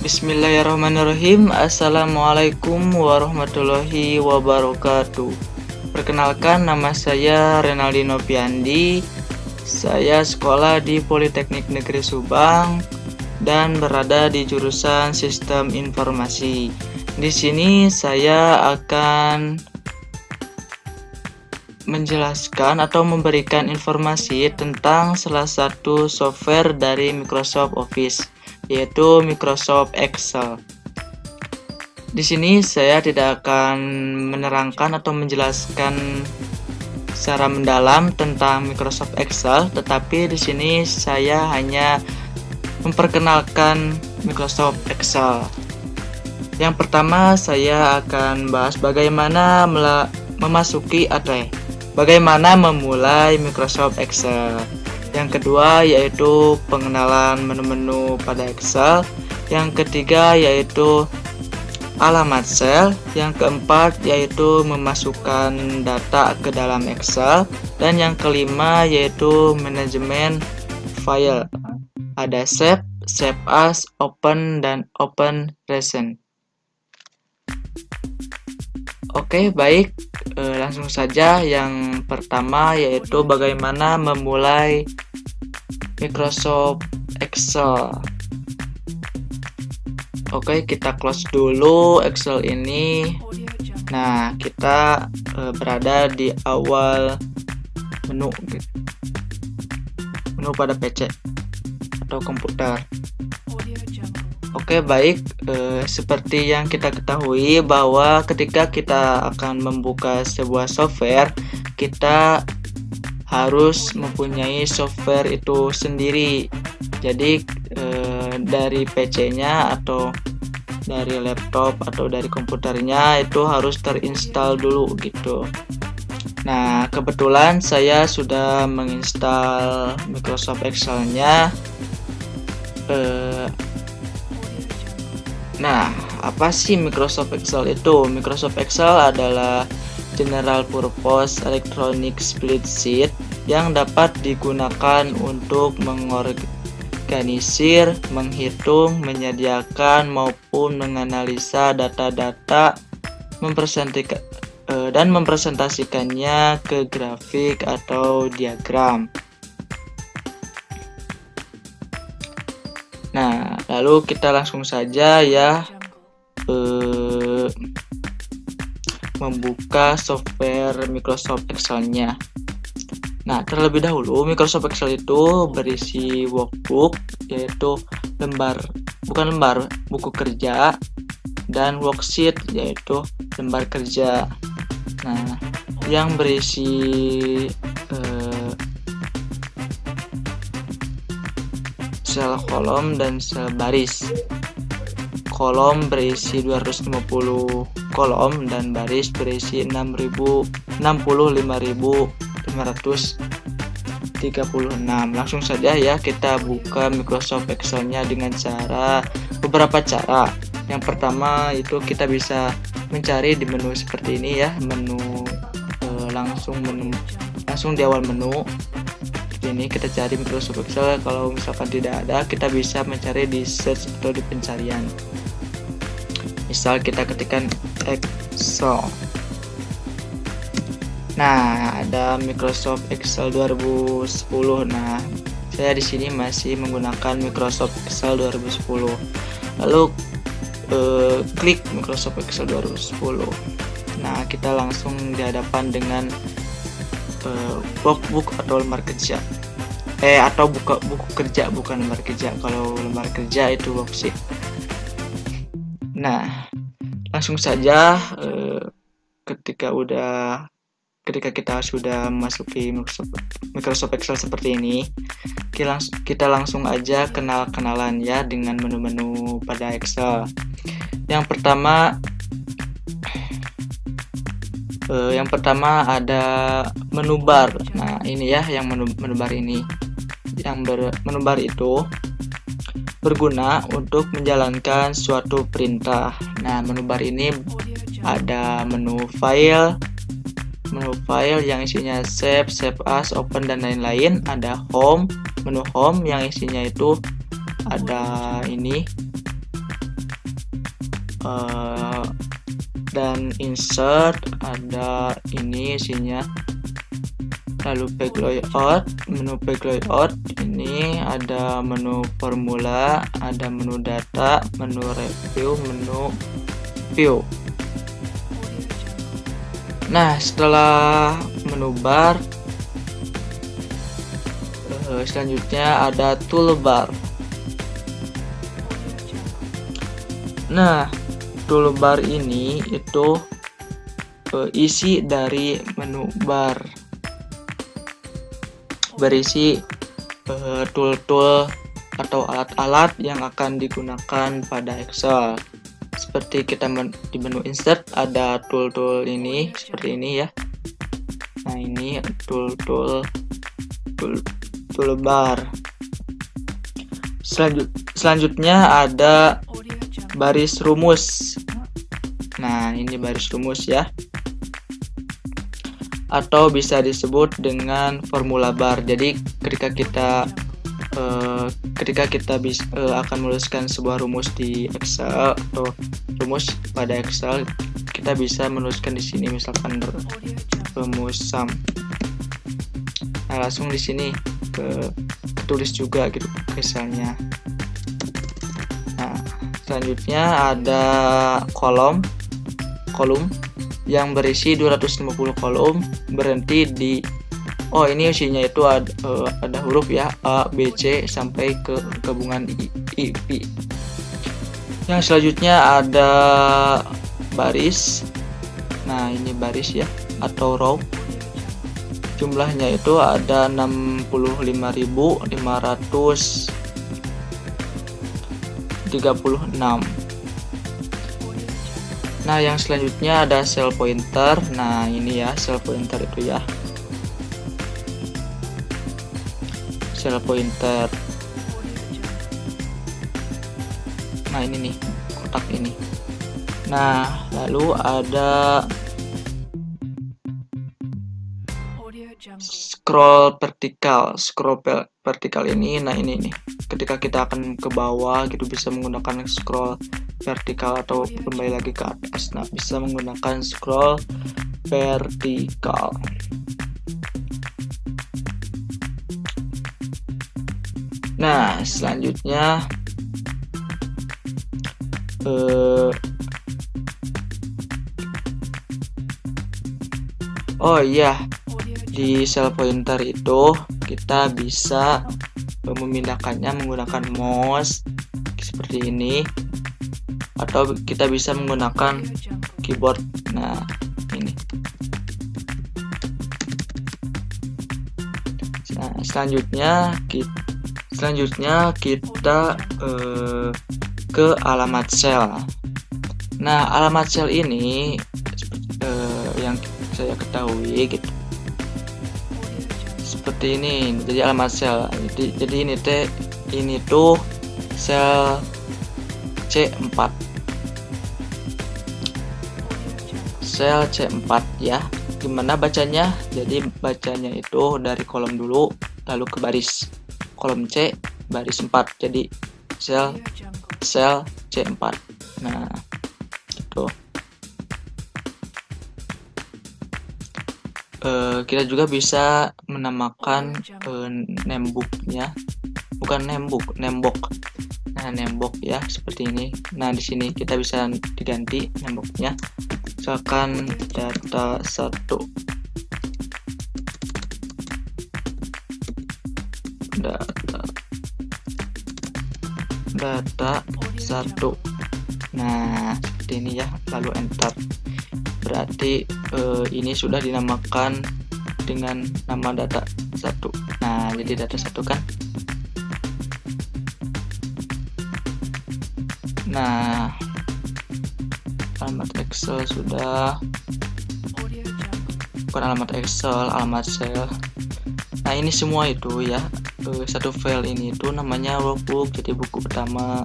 Bismillahirrahmanirrahim. Assalamualaikum warahmatullahi wabarakatuh. Perkenalkan, nama saya Renaldino Piandi. Saya sekolah di Politeknik Negeri Subang dan berada di jurusan Sistem Informasi. Di sini saya akan menjelaskan atau memberikan informasi tentang salah satu software dari Microsoft Office, yaitu Microsoft Excel. Di sini saya tidak akan menerangkan atau menjelaskan secara mendalam tentang Microsoft Excel, tetapi di sini saya hanya memperkenalkan Microsoft Excel. Yang pertama, saya akan bahas bagaimana bagaimana memulai Microsoft Excel. Yang kedua yaitu pengenalan menu-menu pada Excel. Yang ketiga yaitu alamat sel. Yang keempat yaitu memasukkan data ke dalam Excel. Dan yang kelima yaitu manajemen file. Ada save, save as, open, dan open recent. Oke, baik. Langsung saja. Yang pertama yaitu bagaimana memulai Microsoft Excel. Oke, kita close dulu Excel ini. Nah, kita berada di awal menu pada PC atau komputer. Oke, baik. Seperti yang kita ketahui bahwa ketika kita akan membuka sebuah software, kita harus mempunyai software itu sendiri. Jadi dari PC-nya atau dari laptop atau dari komputernya itu harus terinstall dulu gitu. Nah, kebetulan saya sudah menginstal Microsoft Excel-nya. Nah, apa sih Microsoft Excel itu? Microsoft Excel adalah general purpose electronic spreadsheet yang dapat digunakan untuk mengorganisir, menghitung, menyediakan maupun menganalisa data-data, dan mempresentasikannya ke grafik atau diagram. Nah, lalu kita langsung saja ya membuka software Microsoft Excel-nya. Nah, terlebih dahulu Microsoft Excel itu berisi workbook, yaitu buku kerja, dan worksheet, yaitu lembar kerja. Nah, yang berisi sel kolom dan sel baris. Kolom berisi 250 kolom dan baris berisi 65.536. Langsung saja ya kita buka Microsoft Excel-nya dengan beberapa cara. Yang pertama itu kita bisa mencari di menu seperti ini ya, langsung di awal menu. Ini kita cari Microsoft Excel. Kalau misalkan tidak ada, kita bisa mencari di search atau di pencarian. Misal kita ketikkan Excel. Nah, ada Microsoft Excel 2010. Nah, saya di sini masih menggunakan Microsoft Excel 2010. Lalu klik Microsoft Excel 2010. Nah, kita langsung dihadapan dengan workbook atau lembar kerja. Atau buku kerja, bukan lembar kerja. Kalau lembar kerja itu worksheet. Nah, langsung saja ketika kita sudah masuki Microsoft Excel seperti ini, kita langsung aja kenalan ya dengan menu-menu pada Excel. Yang pertama ada menu bar. Nah, ini ya yang menu bar ini. Menu bar itu berguna untuk menjalankan suatu perintah. Nah, menu bar ini ada menu file yang isinya save, save as, open, dan lain-lain. Ada home, menu home yang isinya itu ada ini dan insert, ada ini isinya. Lalu back layout, menu back layout ini ada menu formula, ada menu data, menu review, menu view. Nah, setelah menu bar, selanjutnya ada toolbar. Nah, toolbar ini itu isi dari menu bar, berisi tool-tool atau alat-alat yang akan digunakan pada Excel. Seperti kita di menu insert ada tool-tool ini seperti ini ya. Nah, ini toolbar. Selanjutnya ada baris rumus. Nah, ini baris rumus ya, atau bisa disebut dengan formula bar. Jadi ketika kita akan menuliskan sebuah rumus di Excel atau rumus pada Excel, kita bisa menuliskan di sini misalkan rumus sum. Nah, langsung di sini ketulis juga gitu Excelnya. Nah, selanjutnya ada kolom yang berisi 250 kolom, berhenti di ini isinya itu ada huruf ya, A, B, C sampai ke gabungan I, P. Yang selanjutnya ada baris. Nah, ini baris ya atau row. Jumlahnya itu ada 65.536. Nah, yang selanjutnya ada cell pointer. Nah, ini ya cell pointer itu ya. Cell pointer. Nah, ini nih kotak ini. Nah, lalu ada scroll vertikal ini. Nah, ini nih ketika kita akan ke bawah gitu bisa menggunakan scroll vertikal atau kembali lagi ke atas. Nah, bisa menggunakan scroll vertikal. Nah, selanjutnya di cell pointer itu kita bisa memindahkannya menggunakan mouse seperti ini, atau kita bisa menggunakan keyboard. Nah, ini. Nah, selanjutnya kita ke alamat sel. Nah, alamat sel ini yang saya ketahui gitu seperti ini. Jadi alamat sel. Jadi ini tuh sel C4. Sel C4 ya. Gimana bacanya? Jadi bacanya itu dari kolom dulu lalu ke baris. Kolom C baris 4. Jadi sel C4. Nah, itu. Kita juga bisa menamakan namebooknya, bukan nambok. Nah, nambok ya seperti ini. Nah, di sini kita bisa diganti namboknya, misalkan data 1, data 1. Nah, seperti ini ya, lalu enter. Berarti ini sudah dinamakan dengan nama data 1. Nah, jadi data 1 kan. Nah, alamat Excel sudah, bukan alamat Excel, alamat sel. Nah, ini semua itu ya, satu file ini itu namanya workbook, jadi buku pertama.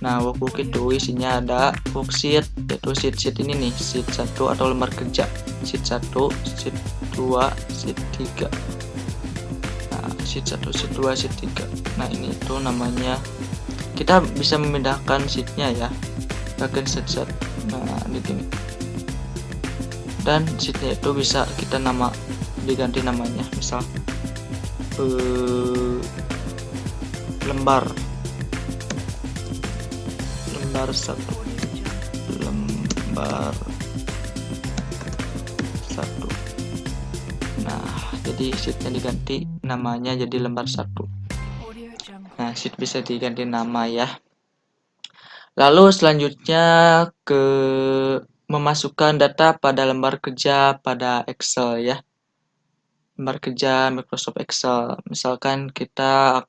Nah, workbook itu isinya ada worksheet, yaitu sheet ini nih, sheet 1 atau lembar kerja, sheet 1, sheet 2, sheet 3. Nah, sheet 1, sheet 2, sheet 3. Nah, ini itu namanya, kita bisa memindahkan sheetnya ya. bagian set. Nah di sini, dan sheetnya itu bisa kita diganti namanya, misal lembar 1, lembar 1. Nah jadi sheetnya diganti namanya jadi lembar 1. Nah sheet bisa diganti nama ya. Lalu selanjutnya ke memasukkan data pada lembar kerja pada Excel ya. Lembar kerja Microsoft Excel. Misalkan kita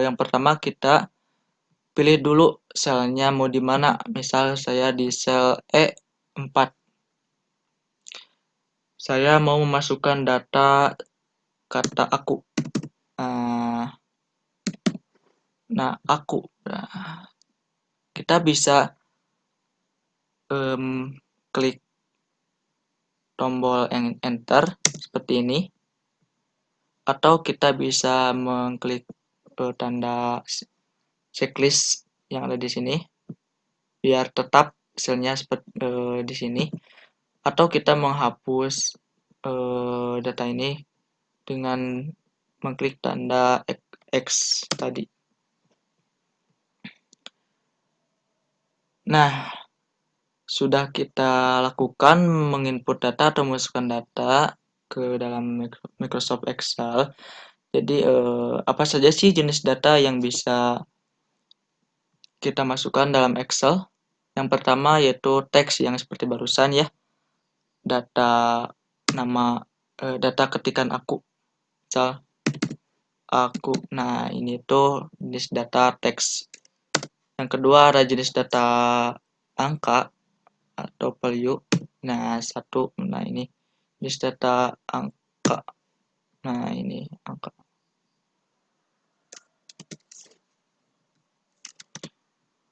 yang pertama kita pilih dulu selnya mau di mana. Misal saya di sel E4. Saya mau memasukkan data kata aku. Nah, aku. Nah, kita bisa klik tombol enter seperti ini, atau kita bisa mengklik tanda checklist yang ada di sini biar tetap selnya seperti di sini, atau kita menghapus data ini dengan mengklik tanda X tadi. Nah, sudah kita lakukan menginput data atau memasukkan data ke dalam Microsoft Excel. Jadi apa saja sih jenis data yang bisa kita masukkan dalam Excel? Yang pertama yaitu teks yang seperti barusan ya. Data data ketikan aku. Misal aku. Nah, ini tuh jenis data teks. Yang kedua ada jenis data angka atau value. Nah, ini jenis data angka. Nah, ini angka.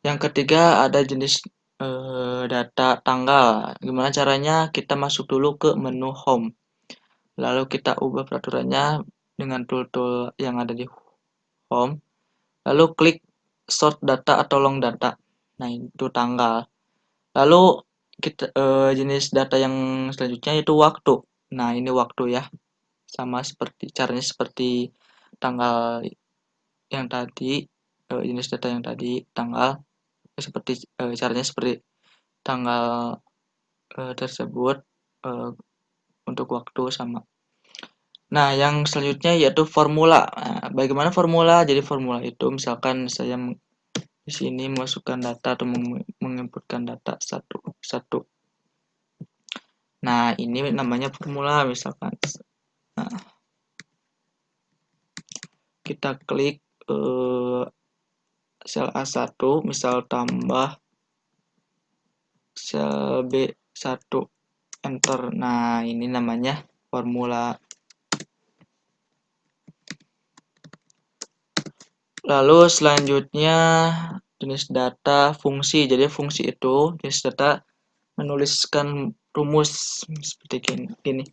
Yang ketiga ada jenis data tanggal. Gimana caranya? Kita masuk dulu ke menu home. Lalu kita ubah peraturannya dengan tool-tool yang ada di home. Lalu klik sort data atau long data. Nah, itu tanggal. Lalu kita jenis data yang selanjutnya yaitu waktu. Nah, ini waktu ya. Sama caranya seperti tanggal yang tadi, jenis data yang tadi, tanggal caranya seperti tanggal tersebut, untuk waktu sama. Nah, yang selanjutnya yaitu formula. Nah, bagaimana formula? Jadi formula itu misalkan saya di sini memasukkan data atau menginputkan data satu. Nah, ini namanya formula misalkan. Nah, kita klik sel A1, misal tambah sel B1, enter. Nah, ini namanya formula. Lalu selanjutnya jenis data fungsi. Jadi fungsi itu jenis data menuliskan rumus seperti gini.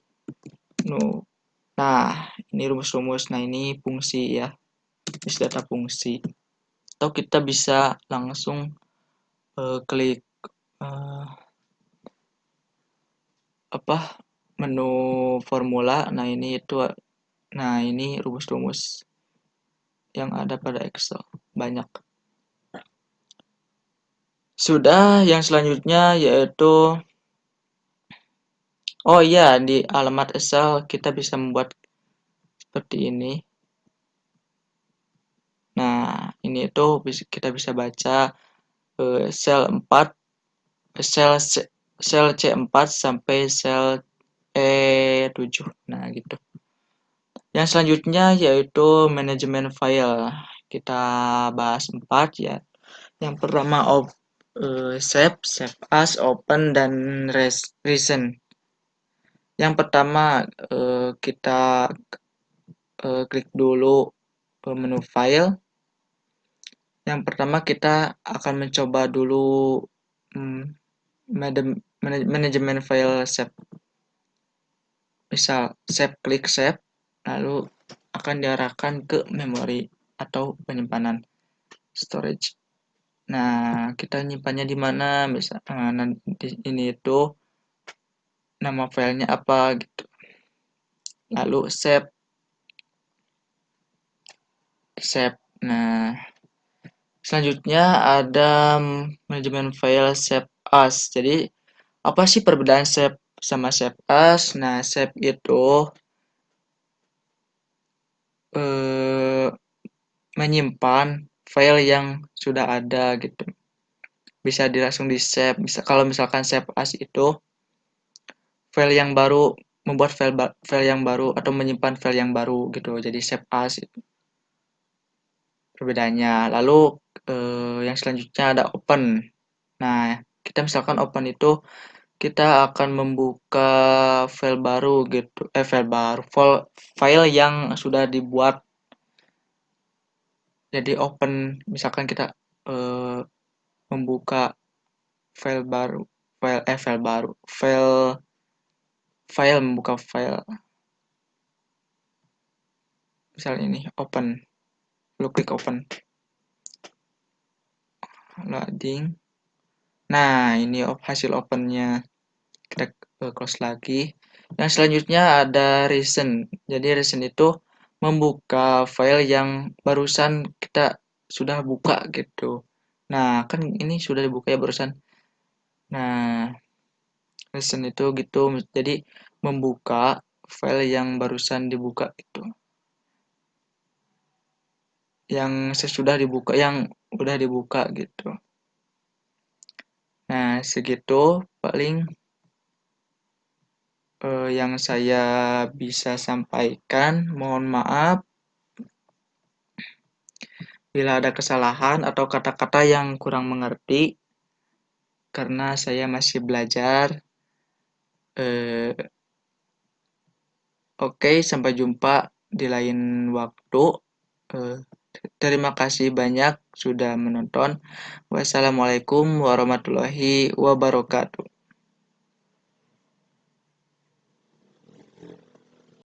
Nah, ini rumus-rumus. Nah, ini fungsi ya. Jenis data fungsi. Atau kita bisa langsung klik menu formula. Nah, ini rumus-rumus yang ada pada Excel. Banyak. Sudah, yang selanjutnya yaitu oh iya, di alamat Excel kita bisa membuat seperti ini. Nah, ini itu kita bisa baca sel 4, sel C4 sampai sel E7. Nah, gitu. Yang selanjutnya yaitu manajemen file. Kita bahas 4 ya. Yang pertama save as, open, dan recent. Yang pertama kita klik dulu menu file. Yang pertama kita akan mencoba dulu manajemen file save. Misal klik save, lalu akan diarahkan ke memori atau penyimpanan storage. Nah, kita nyimpannya di mana? Misal nanti ini itu nama filenya apa gitu. Lalu save. Nah, selanjutnya ada manajemen file save as. Jadi, apa sih perbedaan save sama save as? Nah, save itu eh, menyimpan file yang sudah ada gitu. Bisa langsung di save. Bisa kalau misalkan save as itu file yang baru, membuat file yang baru atau menyimpan file yang baru gitu. Jadi save as itu perbedaannya. Lalu yang selanjutnya ada open. Nah, kita misalkan open itu kita akan membuka file baru gitu. File baru, file yang sudah dibuat. Jadi open, misalkan kita eh, membuka file baru, file baru, file membuka file. Misalnya ini open, lu klik open, loading. Nah, ini hasil opennya. Kita close lagi. Yang selanjutnya ada recent. Jadi recent itu membuka file yang barusan kita sudah buka gitu. Nah, kan ini sudah dibuka ya barusan. Nah, recent itu gitu. Jadi membuka file yang barusan dibuka itu. Yang sesudah dibuka, yang udah dibuka gitu. Nah, segitu paling yang saya bisa sampaikan. Mohon maaf bila ada kesalahan atau kata-kata yang kurang mengerti, karena saya masih belajar. Oke, sampai jumpa di lain waktu. Eh, Terima kasih banyak sudah menonton. Wassalamualaikum warahmatullahi wabarakatuh.